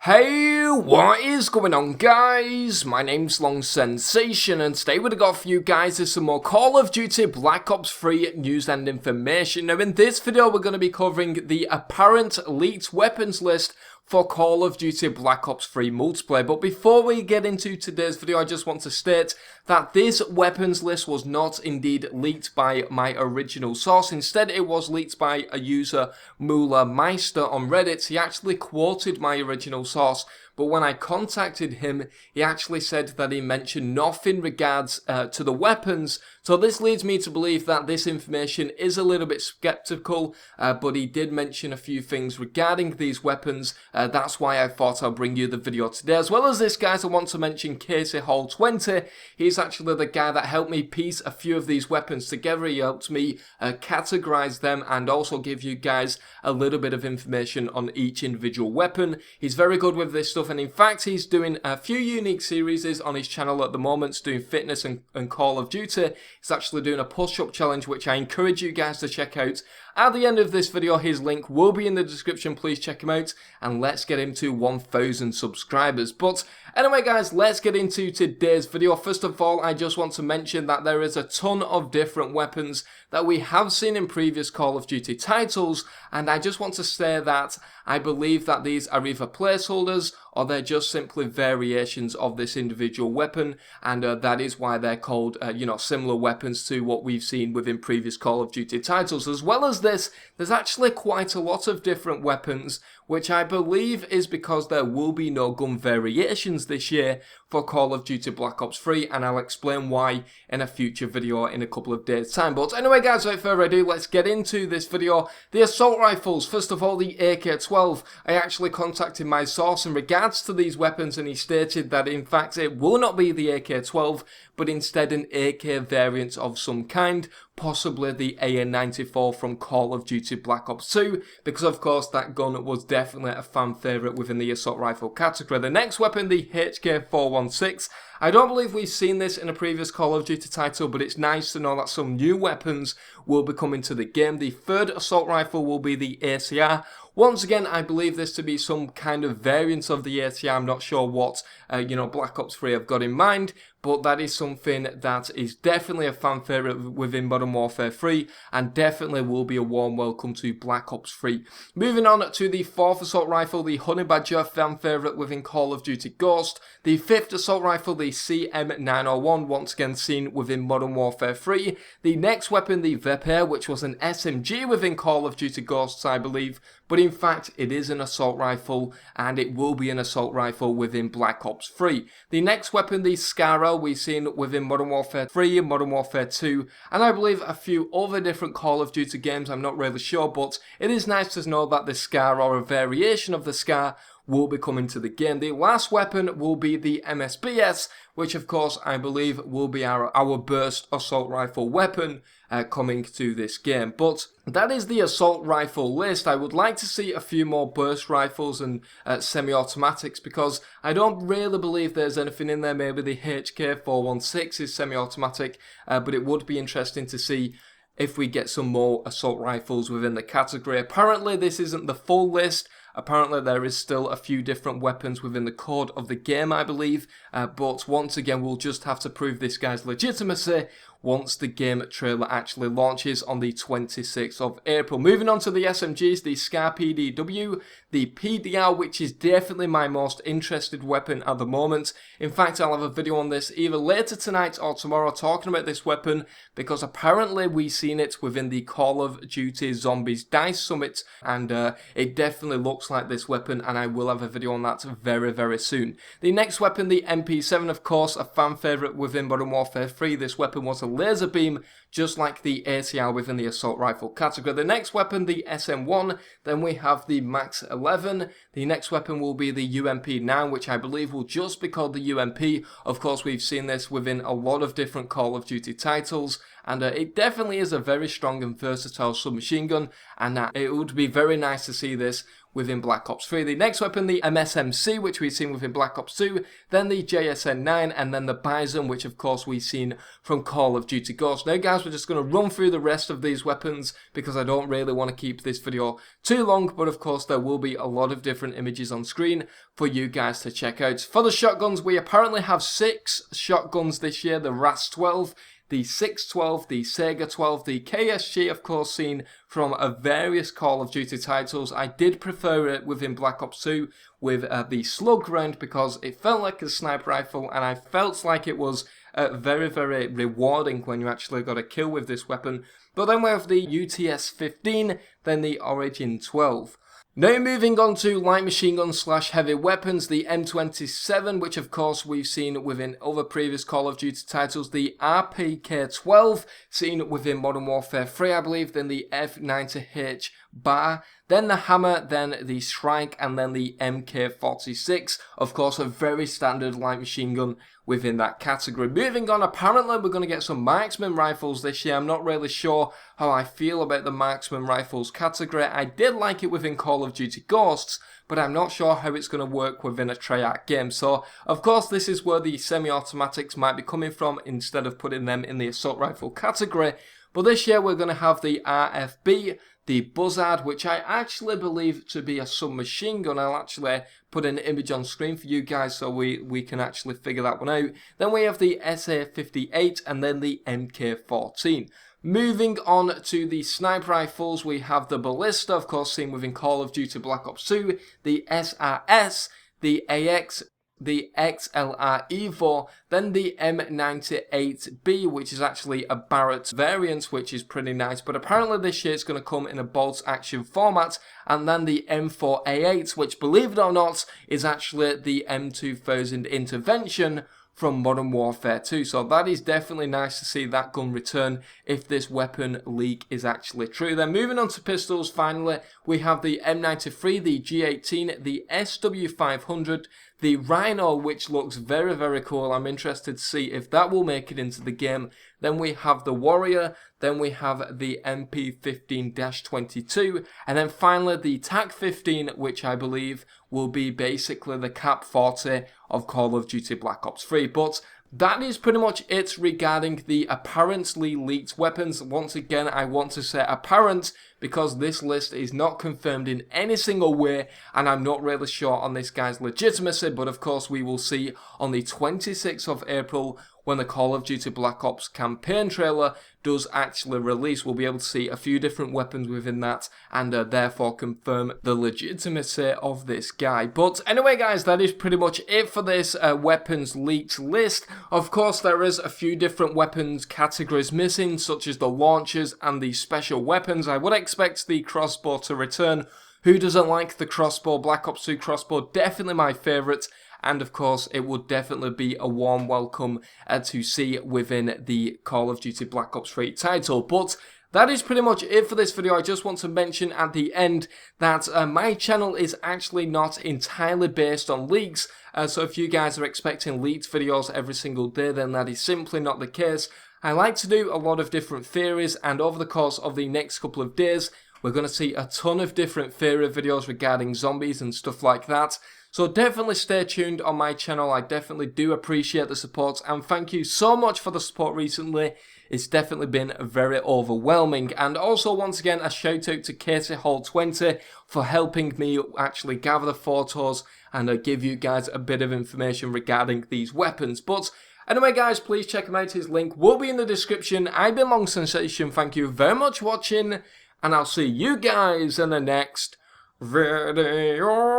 Hey, what is going on, guys? My name's Long Sensation, and today what I got for you guys is some more Call of Duty Black Ops 3 news and information. Now in this video we're going to be covering the apparent leaked weapons list for Call of Duty Black Ops 3 multiplayer. But before we get into today's video, I just want to state that this weapons list was not indeed leaked by my original source. Instead, it was leaked by a user, Muller Meister, on Reddit. He actually quoted my original source, but when I contacted him, he actually said that he mentioned nothing in regards to the weapons. So this leads me to believe that this information is a little bit skeptical, but he did mention a few things regarding these weapons. That's why I thought I'll bring you the video today. As well as this, guys, I want to mention Casey Hall 20. He's actually the guy that helped me piece a few of these weapons together. He helped me categorize them and also give you guys a little bit of information on each individual weapon. He's very good with this stuff, and in fact he's doing a few unique series on his channel at the moment, doing fitness and Call of Duty. He's actually doing a push-up challenge, which I encourage you guys to check out. At the end of this video, his link will be in the description. Please check him out, and let's get him to 1,000 subscribers. But anyway, guys, let's get into today's video. First of all, I just want to mention that there is a ton of different weapons that we have seen in previous Call of Duty titles, and I just want to say that I believe that these are either placeholders or they're just simply variations of this individual weapon, and that is why they're called, similar weapons to what we've seen within previous Call of Duty titles. As well as this, there's actually quite a lot of different weapons, which I believe is because there will be no gun variations this year for Call of Duty Black Ops 3, and I'll explain why in a future video in a couple of days' time. But anyway, guys, without further ado, let's get into this video. The assault rifles, first of all, the AK-12. I actually contacted my source in regards to these weapons, and he stated that in fact it will not be the AK-12, but instead an AK variant of some kind, possibly the AN-94 from Call of Duty Black Ops 2, because of course that gun was definitely a fan favourite within the assault rifle category. The next weapon, the HK-416. I don't believe we've seen this in a previous Call of Duty title, but it's nice to know that some new weapons will be coming to the game. The third assault rifle will be the ACR. Once again, I believe this to be some kind of variant of the ACR. I'm not sure what, Black Ops 3 have got in mind, but that is something that is definitely a fan favourite within Modern Warfare 3, and definitely will be a warm welcome to Black Ops 3. Moving on to the fourth assault rifle, the Honey Badger, fan favourite within Call of Duty Ghost. The fifth assault rifle, the CM901, once again seen within Modern Warfare 3. The next weapon, the Vepr, which was an SMG within Call of Duty Ghosts, I believe, but in fact it is an assault rifle, and it will be an assault rifle within Black Ops 3. The next weapon, the Scarrow, we've seen within Modern Warfare 3, Modern Warfare 2, and I believe a few other different Call of Duty games. I'm not really sure, but it is nice to know that the Scar, or a variation of the Scar, will be coming to the game. The last weapon will be the MSBS, which of course I believe will be our burst assault rifle weapon coming to this game. But that is the assault rifle list. I would like to see a few more burst rifles and semi-automatics, because I don't really believe there's anything in there. Maybe the HK-416 is semi-automatic, but it would be interesting to see if we get some more assault rifles within the category. Apparently this isn't the full list. Apparently there is still a few different weapons within the code of the game, I believe, but once again we'll just have to prove this guy's legitimacy once the game trailer actually launches on the 26th of April. Moving on to the SMGs, the Scar PDW, the PDR, which is definitely my most interested weapon at the moment. In fact, I'll have a video on this either later tonight or tomorrow talking about this weapon, because apparently we've seen it within the Call of Duty Zombies DICE Summit, and it definitely looks like this weapon, and I will have a video on that very, very soon. The next weapon, the MP7, of course, a fan favourite within Modern Warfare 3. This weapon was a laser beam, just like the ACR within the assault rifle category. The next weapon, the SM1, then we have the Max 11. The next weapon will be the UMP9, which I believe will just be called the UMP. Of course, we've seen this within a lot of different Call of Duty titles, and it definitely is a very strong and versatile submachine gun, and it would be very nice to see this within Black Ops 3. The next weapon, the MSMC, which we've seen within Black Ops 2, then the JSN-9, and then the Bison, which of course we've seen from Call of Duty Ghosts. Now guys, we're just going to run through the rest of these weapons because I don't really want to keep this video too long, but of course there will be a lot of different images on screen for you guys to check out. For the shotguns, we apparently have 6 shotguns this year, the RAS-12, the 612, the Sega 12, the KSG, of course, seen from various Call of Duty titles. I did prefer it within Black Ops 2 with the slug round because it felt like a sniper rifle and I felt like it was very, very rewarding when you actually got a kill with this weapon. But then we have the UTS-15, then the Origin 12. Now moving on to light machine gun / heavy weapons, the M27, which of course we've seen within other previous Call of Duty titles, the RPK-12, seen within Modern Warfare 3 I believe, then the F90H bar, then the hammer, then the Shrike, and then the MK46, of course a very standard light machine gun within that category. Moving on, apparently we're going to get some marksman rifles this year. I'm not really sure how I feel about the marksman rifles category. I did like it within Call of Duty Ghosts, but I'm not sure how it's going to work within a Treyarch game. So, of course, this is where the semi-automatics might be coming from instead of putting them in the assault rifle category. But this year we're going to have the RFB, the Buzzard, which I actually believe to be a submachine gun. I'll actually put an image on screen for you guys so we can actually figure that one out. Then we have the SA-58 and then the MK14. Moving on to the sniper rifles, we have the Ballista, of course seen within Call of Duty Black Ops 2, the SRS, the AX, the XLR Evo, then the M98B, which is actually a Barrett variant, which is pretty nice, but apparently this year it's going to come in a bolt action format, and then the M4A8, which believe it or not is actually the M2000 intervention from Modern Warfare 2, so that is definitely nice to see that gun return if this weapon leak is actually true. Then moving on to pistols, finally, we have the M93, the G18, the SW500, the Rhino, which looks very, very cool. I'm interested to see if that will make it into the game. Then we have the Warrior, then we have the MP15-22, and then finally the TAC-15, which I believe will be basically the Cap 40 of Call of Duty Black Ops 3. But that is pretty much it regarding the apparently leaked weapons. Once again, I want to say apparent because this list is not confirmed in any single way and I'm not really sure on this guy's legitimacy, but of course we will see on the 26th of April when the Call of Duty Black Ops campaign trailer does actually release. We'll be able to see a few different weapons within that and therefore confirm the legitimacy of this guy. But anyway guys, that is pretty much it for this weapons leaked list. Of course there is a few different weapons categories missing, such as the launchers and the special weapons. I would expect the crossbow to return. Who doesn't like the crossbow? Black Ops 2 crossbow, definitely my favourite. And of course, it would definitely be a warm welcome to see within the Call of Duty Black Ops 3 title. But that is pretty much it for this video. I just want to mention at the end that my channel is actually not entirely based on leaks. So if you guys are expecting leaked videos every single day, then that is simply not the case. I like to do a lot of different theories, and over the course of the next couple of days, we're going to see a ton of different theory videos regarding zombies and stuff like that. So definitely stay tuned on my channel. I definitely do appreciate the support and thank you so much for the support recently. It's definitely been very overwhelming. And also once again a shout out to Katie Hall 20 for helping me actually gather the photos and give you guys a bit of information regarding these weapons. But anyway guys, please check him out. His link will be in the description. I've been Long Sensation. Thank you very much for watching and I'll see you guys in the next video.